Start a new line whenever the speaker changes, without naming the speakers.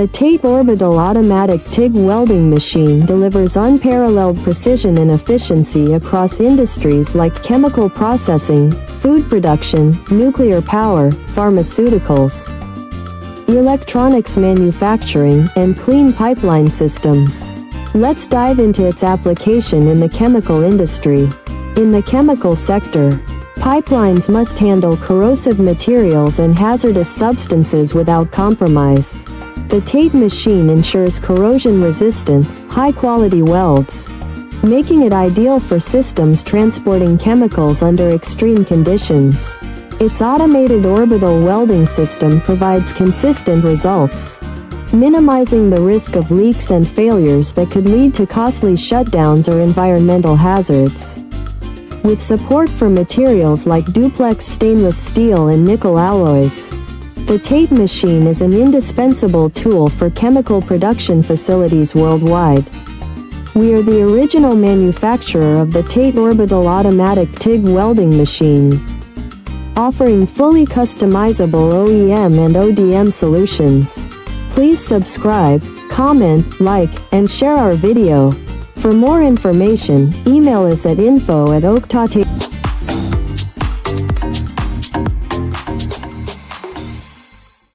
The TATE Orbital Automatic TIG Welding Machine delivers unparalleled precision and efficiency across industries like chemical processing, food production, nuclear power, pharmaceuticals, electronics manufacturing, and clean pipeline systems. Let's dive into its application in the chemical industry. In the chemical sector, pipelines must handle corrosive materials and hazardous substances without compromise. The TATE machine ensures corrosion-resistant, high-quality welds, making it ideal for systems transporting chemicals under extreme conditions. Its automated orbital welding system provides consistent results, minimizing the risk of leaks and failures that could lead to costly shutdowns or environmental hazards. With support for materials like duplex stainless steel and nickel alloys, the TATE machine is an indispensable tool for chemical production facilities worldwide. We are the original manufacturer of the TATE Orbital Automatic TIG Welding Machine, offering fully customizable OEM and ODM solutions. Please subscribe, comment, like, and share our video. For more information, email us at info@oaktate.